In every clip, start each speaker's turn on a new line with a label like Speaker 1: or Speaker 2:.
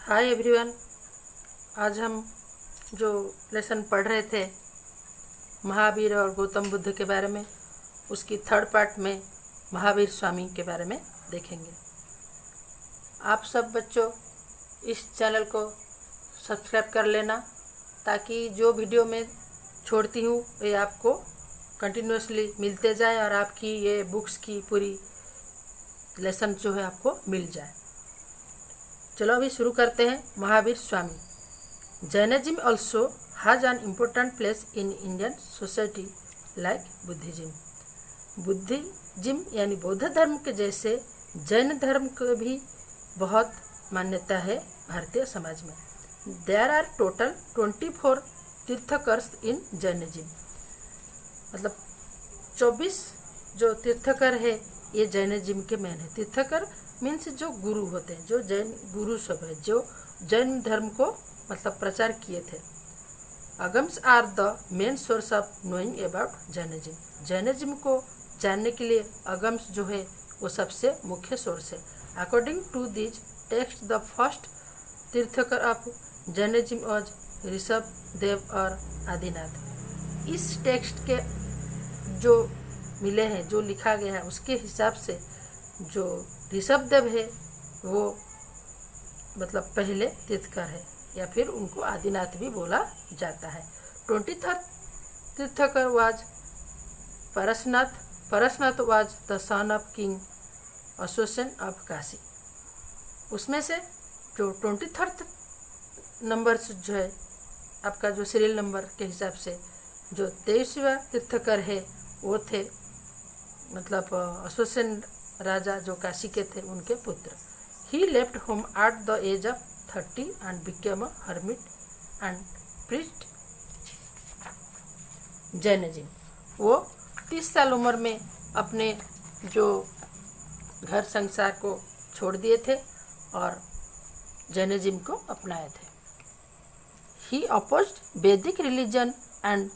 Speaker 1: Hi everyone. आज हम जो लेसन पढ़ रहे थे महावीर और गौतम बुद्ध के बारे में, उसकी थर्ड पार्ट में महावीर स्वामी के बारे में देखेंगे। आप सब बच्चों इस चैनल को सब्सक्राइब कर लेना ताकि जो वीडियो मैं छोड़ती हूँ ये आपको कंटिन्यूसली मिलते जाए और आपकी ये बुक्स की पूरी लेसन जो है आपको मिल जाए। चलो अभी शुरू करते हैं। Mahavir Swami. Jainism also has an important place in Indian society like Buddhism. Buddhism यानी बौद्ध धर्म के जैसे जैन धर्म को भी बहुत मान्यता है भारतीय समाज में। There are total 24 tirthankars in Jainism. मतलब 24 जो तीर्थकर है ये जैनिज्म के मेन है। तीर्थकर मीन्स जो गुरु होते हैं, जो जैन गुरु सब है, जो जैन धर्म को मतलब प्रचार किए थे। Agams are the main source of knowing about Jainism. Jainism को जानने के लिए अगम्स जो है वो सबसे मुख्य सोर्स है। According to this text the first tirthankar of Jainism was Rishabh Dev और आदिनाथ। इस टेक्स्ट के जो मिले हैं, जो लिखा गया है, उसके हिसाब से जो ऋषभ देव है वो मतलब पहले तीर्थकर है या फिर उनको आदिनाथ भी बोला जाता है। 23rd tirthankar was Parasnath. Parasnath was the son of king Ashvasen of Kashi. उसमें से जो 23rd नंबर जो है आपका जो सीरियल नंबर के हिसाब से जो 23वां तीर्थकर है वो थे मतलब अशोसन राजा जो काशी के थे उनके पुत्र। He left home at the age of 30 and became a hermit and priest Jainism. वो 30 साल उम्र में अपने जो घर संसार को छोड़ दिए थे और जैनिज्म को अपनाए थे। He opposed Vedic religion and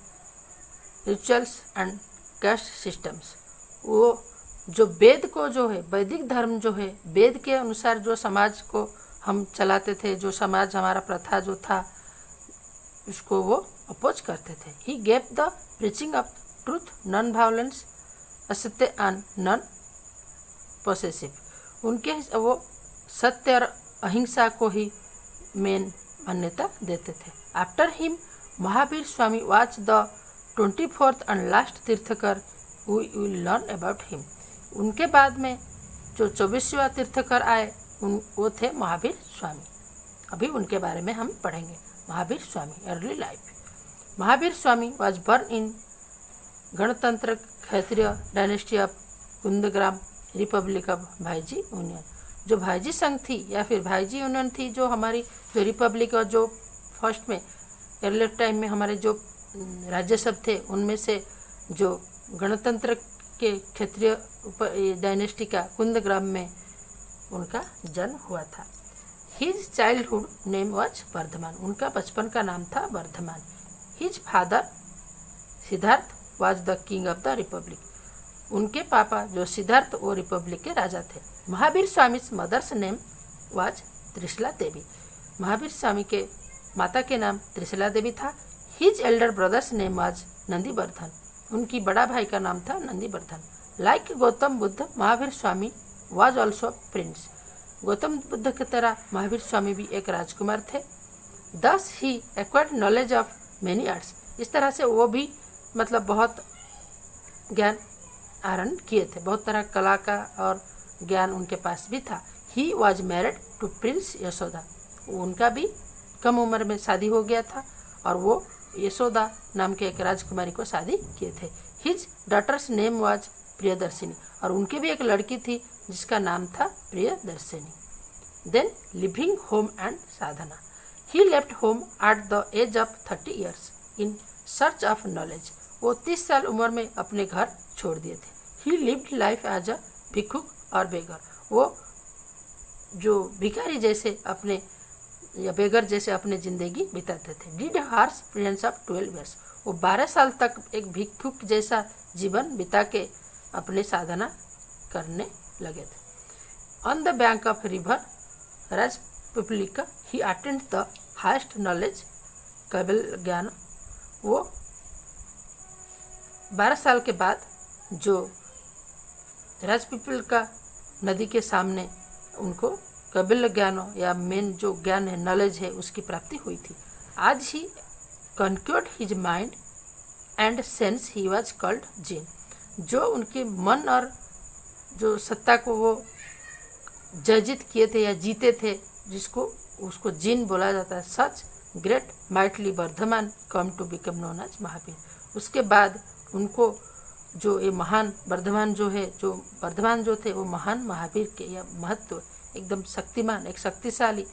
Speaker 1: rituals and caste systems. वो जो वेद को जो है, वैदिक धर्म जो है, वेद के अनुसार जो समाज को हम चलाते थे, जो समाज हमारा प्रथा जो था उसको वो अपोज करते थे। He gave the preaching of truth, non violence, असत्य एंड नॉन पोसेसिव। उनके वो सत्य और अहिंसा को ही मेन मान्यता देते थे। After him Mahavir Swami was the 24th and last tirthankar we will learn about him. उनके बाद में जो 24वां तीर्थकर आए वो थे महावीर स्वामी। अभी उनके बारे में हम पढ़ेंगे। Mahavir Swami early life. Mahavir Swami was born in गणतंत्र Kshatriya dynasty of Kundagram republic of भाईजी यूनियन। जो भाईजी संघ थी या फिर भाईजी यूनियन थी, जो हमारी जो रिपब्लिक और जो फर्स्ट में अर्ली टाइम में हमारे जो राज्य सब थे उनमें से जो गणतंत्र के क्षत्रिय डायनेस्टी का कुंदग्राम में उनका जन्म हुआ था। His childhood name was Vardhaman. उनका बचपन का नाम था Vardhaman. His father Siddhartha was the king of the republic. उनके पापा जो सिद्धार्थ वो रिपब्लिक के राजा थे। Mahavir Swami mother's name was Trishala Devi. Mahavir Swami के माता के नाम त्रिशला देवी था। His elder brother's name was Nandivardhan. उनकी बड़ा भाई का नाम था Nandivardhan. Like Gautam Buddha Mahavir Swami was also Prince. Gautam Buddha की तरह महावीर स्वामी भी एक राजकुमार थे। Thus he acquired knowledge of many arts. इस तरह से वो भी मतलब बहुत ज्ञान आहरण किए थे, बहुत तरह कला का और ज्ञान उनके पास भी था। He was married to prince Yashoda. उनका भी कम उम्र में शादी हो गया था और वो यशोदा नाम के एक राजकुमारी को शादी किए थे। His daughter's name was Priyadarshini. और उनकी भी एक लड़की थी जिसका नाम था Priyadarshini. Then living home and sadhana. He left home at the age of 30 years in search of knowledge. वो 30 साल उम्र में अपने घर छोड़ दिए थे। He lived life as a bhikshuk और बेगर। वो जो भिखारी जैसे अपने या बेगर जैसे अपने ज़िंदगी बिताते थे। Did harsh periods of 12 years। वो 12 साल तक एक भिक्षुक जैसा जीवन बिता के अपने साधना करने लगे थे। On the bank of river Piplika he attained the highest knowledge kaivalya gyan. वो 12 साल के बाद जो राजपिपलिका नदी के सामने उनको कबिल ज्ञान या मेन जो ज्ञान है, नॉलेज है, उसकी प्राप्ति हुई थी। As he conquered his mind and sense he was called Jina. जो उनके मन और जो सत्ता को वो जर्जित किए थे या जीते थे, जिसको उसको जिन बोला जाता है। Such great mightily Vardhaman come to become known as Mahavir. उसके बाद उनको जो ये महान वर्धमान जो थे वो महान महावीर के या महत्व एकदम शक्तिमान, एक शक्तिशाली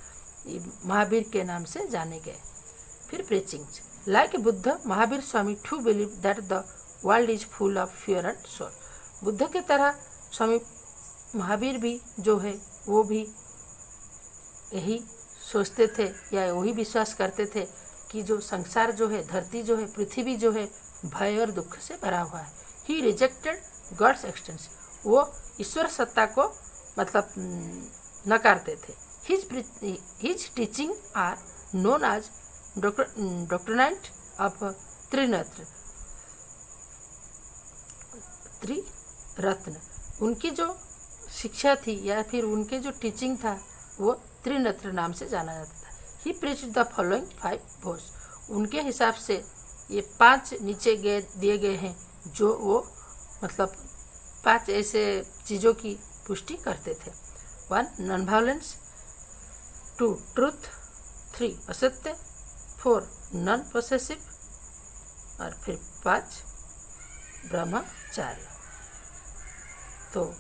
Speaker 1: महावीर के नाम से जाने गए। फिर preaching like Buddha Mahavir Swami to believe that the world is full of fear and soul. Buddha के तरह स्वामी महावीर भी जो है वो भी यही सोचते थे या वही विश्वास करते थे कि जो संसार जो है, धरती जो है, पृथ्वी जो है, भय और दुख से भरा हुआ है। He rejected God's existence. वो ईश्वर सत्ता को मतलब नकारते थे। His teaching are known as doctrine of Triratna. उनकी जो शिक्षा थी या फिर उनके जो टीचिंग था वो त्रिनेत्र नाम से जाना जाता था। ही प्रीच्ड द फॉलोइंग 5 भोज। उनके हिसाब से ये 5 नीचे दिए गए हैं जो वो मतलब 5 ऐसे चीज़ों की पुष्टि करते थे। 1 नॉन वायलेंस, 2 ट्रूथ, 3 असत्य, 4 नॉन पोसेसिव और फिर 5 ब्रह्मचार्य। तो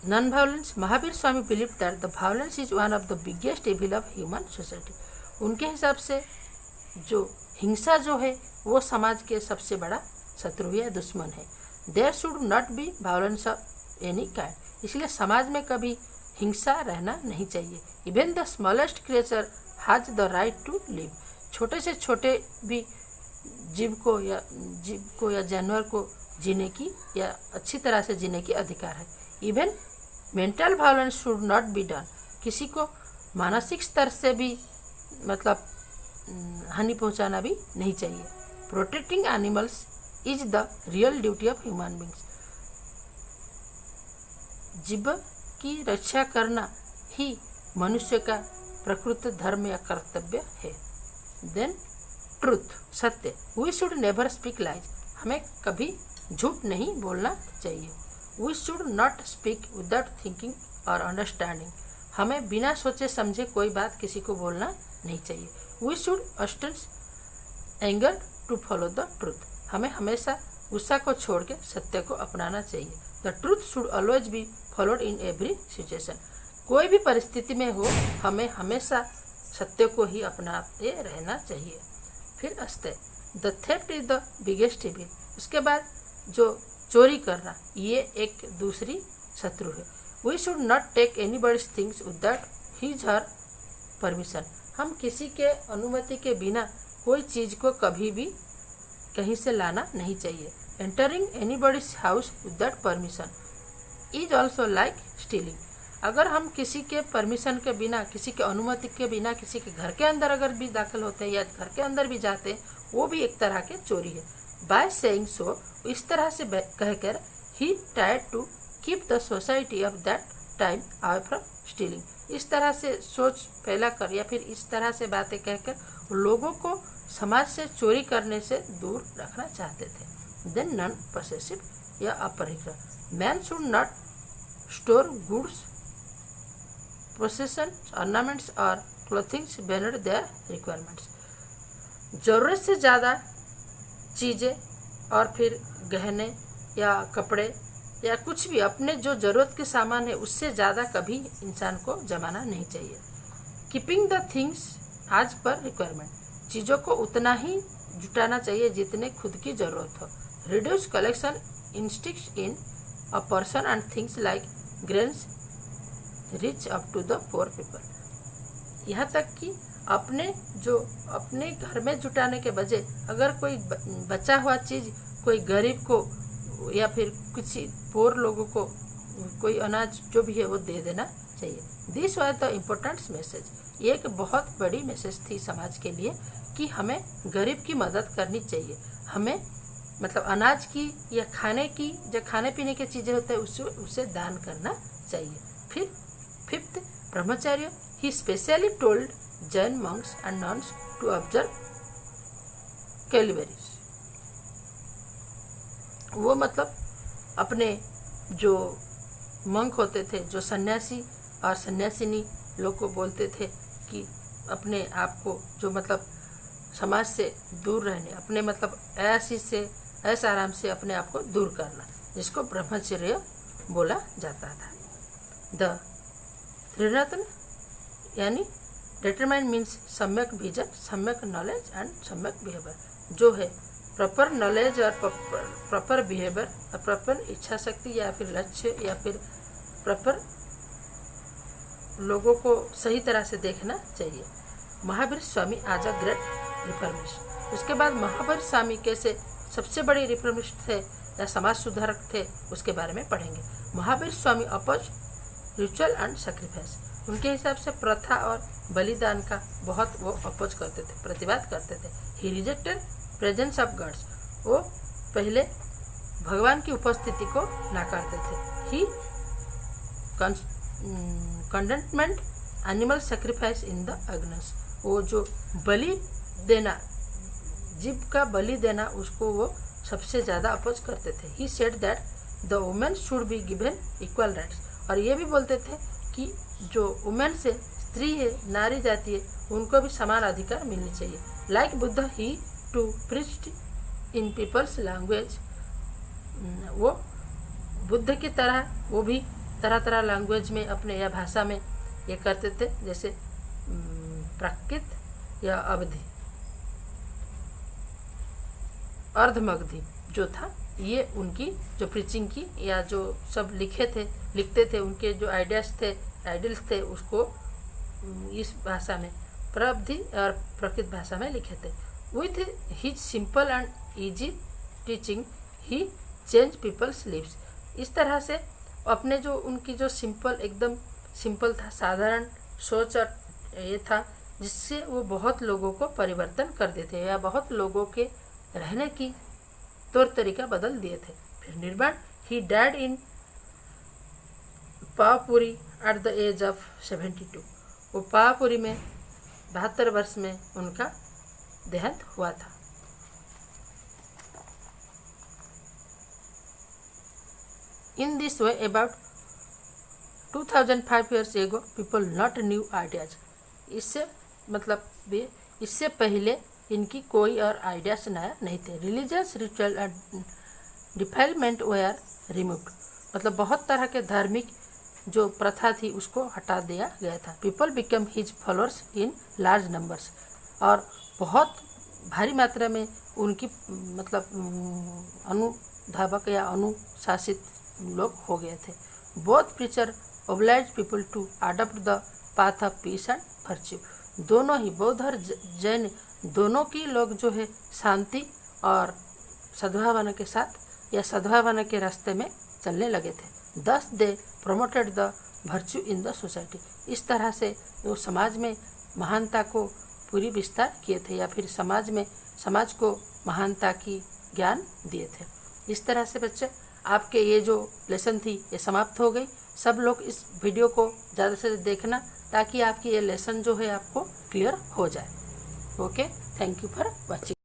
Speaker 1: non violence, Mahavir Swami believe that the violence is one of the biggest evil of human society. उनके हिसाब से जो हिंसा जो है वो समाज के सबसे बड़ा शत्रु या दुश्मन है। There should not be violence of any kind. इसलिए समाज में कभी हिंसा रहना नहीं चाहिए। Even the smallest creature has the right to live. छोटे से छोटे भी जीव को या जानवर को जीने की या अच्छी तरह से जीने की अधिकार है। Even mental violence should not be done. किसी को मानसिक स्तर से भी मतलब हानि पहुंचाना भी नहीं चाहिए। Protecting animals is the real duty of human beings. जीव की रक्षा करना ही मनुष्य का प्रकृत धर्म या कर्तव्य है। देन ट्रूथ, सत्य। We should never speak lies. हमें कभी झूठ नहीं बोलना चाहिए। We should not speak without thinking और अंडरस्टैंडिंग। हमें बिना सोचे समझे कोई बात किसी को बोलना नहीं चाहिए। We should abstain anger to follow the truth. हमें हमेशा गुस्सा को छोड़ के सत्य को अपनाना चाहिए। The truth should always be followed in every situation. कोई भी परिस्थिति में हो हमें हमेशा सत्य को ही अपनाते रहना चाहिए। फिर अस्ते the theft is the biggest evil. उसके बाद जो चोरी करना ये एक दूसरी शत्रु है। We should not take anybody's things without his her permission. हम किसी के अनुमति के बिना कोई चीज़ को कभी भी कहीं से लाना नहीं चाहिए। Entering anybody's house without permission is also like stealing. अगर हम किसी के परमिशन के बिना, किसी के अनुमति के बिना किसी के घर के अंदर अगर भी दाखिल होते हैं या घर के अंदर भी जाते हैं, वो भी एक तरह के चोरी है। बाय सेइंग सो, इस तरह से कहकर he tried to keep the society of that time away from stealing. इस तरह से सोच फैला कर या फिर इस तरह से बातें कहकर लोगों को समाज से चोरी करने से दूर रखना चाहते थे। देन नॉन पोसेसिव या aparigraha. Man should not store goods, possession, ornaments और क्लोथिंग्स बियॉन्ड देयर रिक्वायरमेंट्स। ज़रूरत से ज़्यादा चीज़ें और फिर गहने या कपड़े या कुछ भी अपने जो ज़रूरत के सामान है उससे ज़्यादा कभी इंसान को जमाना नहीं चाहिए। Keeping the things as per requirement. चीज़ों को उतना ही जुटाना चाहिए जितने खुद की ज़रूरत हो। Reduce collection instincts in a person and things like grains reach up to the poor people. यहाँ तक कि अपने घर में जुटाने के बजाय अगर कोई बचा हुआ चीज़ कोई गरीब को या फिर कुछ पोर लोगों को कोई अनाज जो भी है वो दे देना चाहिए। This was the important message. ये एक बहुत बड़ी मैसेज थी समाज के लिए कि हमें गरीब की मदद करनी चाहिए, हमें मतलब अनाज की या खाने की जो खाने पीने की चीज़ें होते हैं उसे दान करना चाहिए। फिर fifth, brahmacharya. He specially told Jain monks and nuns to observe celibacy. वो मतलब अपने जो मंक होते थे, जो सन्यासी और सन्यासिनी लोग को बोलते थे कि अपने आप को जो मतलब समाज से दूर रहने, अपने मतलब ऐश आराम से अपने आप को दूर करना, जिसको ब्रह्मचर्य बोला जाता था। द त्रिरत्न यानी डिटरमाइन मीन्स सम्यक विजन, सम्यक नॉलेज एंड सम्यक बिहेवियर, जो है प्रॉपर नॉलेज और प्रॉपर बिहेवियर और प्रॉपर इच्छा शक्ति या फिर लक्ष्य या फिर प्रॉपर लोगों को सही तरह से देखना चाहिए। महावीर स्वामी आज अ ग्रेट रिफॉर्मिस्ट। उसके बाद महावीर स्वामी कैसे सबसे बड़े रिफॉर्मिस्ट थे या समाज सुधारक थे, उसके बारे में पढ़ेंगे। महावीर स्वामी अपोज रिचुअल एंड सैक्रिफाइस। उनके हिसाब से प्रथा और बलिदान का बहुत वो अपोज करते थे, प्रतिवाद करते थे। ही रिजेक्टेड प्रेजेंस ऑफ गॉड्स। वो पहले भगवान की उपस्थिति को नकारते थे। ही कंडेंटमेंट एनिमल सेक्रीफाइस इन द अग्नस। वो जो बलि देना, जीव का बलि देना, उसको वो सबसे ज़्यादा अपोज करते थे। He said that the women should be given equal rights. और ये भी बोलते थे कि जो वुमेन से स्त्री है, नारी जाति है, उनको भी समान अधिकार मिलनी चाहिए। Like Buddha he too preached in people's language. वो बुद्ध की तरह वो भी तरह तरह लैंग्वेज में अपने या भाषा में ये करते थे, जैसे प्राकृत या अवधि, अर्धमगधी जो था, ये उनकी जो प्रीचिंग की या जो सब लिखते थे, उनके जो आइडियल्स थे उसको इस भाषा में प्रवधि और प्रकृत भाषा में लिखे थे। With his simple and easy teaching he change people's lives. इस तरह से अपने जो उनकी जो एकदम सिंपल था, साधारण सोच और ये था, जिससे वो बहुत लोगों को परिवर्तन कर देते या बहुत लोगों के रहने की तौर तरीका बदल दिए थे। फिर nirvana. He died in Pavapuri at the age of 72। वो पावापुरी में 72 वर्ष में उनका देहांत हुआ था। In this way about 2005 years ago people not new ideas. इससे पहले इनकी कोई और आइडियाज नया नहीं थे। Religious ritual and defilement were removed. मतलब बहुत तरह के धार्मिक जो प्रथा थी उसको हटा दिया गया था। People become his followers in large numbers. और बहुत भारी मात्रा में उनकी अनुधावक या अनुशासित लोग हो गए थे। Both preacher oblige people to adopt the path of peace and virtue. दोनों ही बौद्ध और जैन दोनों की लोग जो है शांति और सद्भावना के साथ या सद्भावना के रास्ते में चलने लगे थे। Thus they promoted the virtue in the society. इस तरह से वो समाज में महानता को पूरी विस्तार किए थे या फिर समाज को महानता की ज्ञान दिए थे। इस तरह से बच्चे आपके ये जो लेसन थी ये समाप्त हो गई। सब लोग इस वीडियो को ज़्यादा से देखना ताकि आपकी ये लेसन जो है आपको क्लियर हो जाए। Okay, thank you for watching.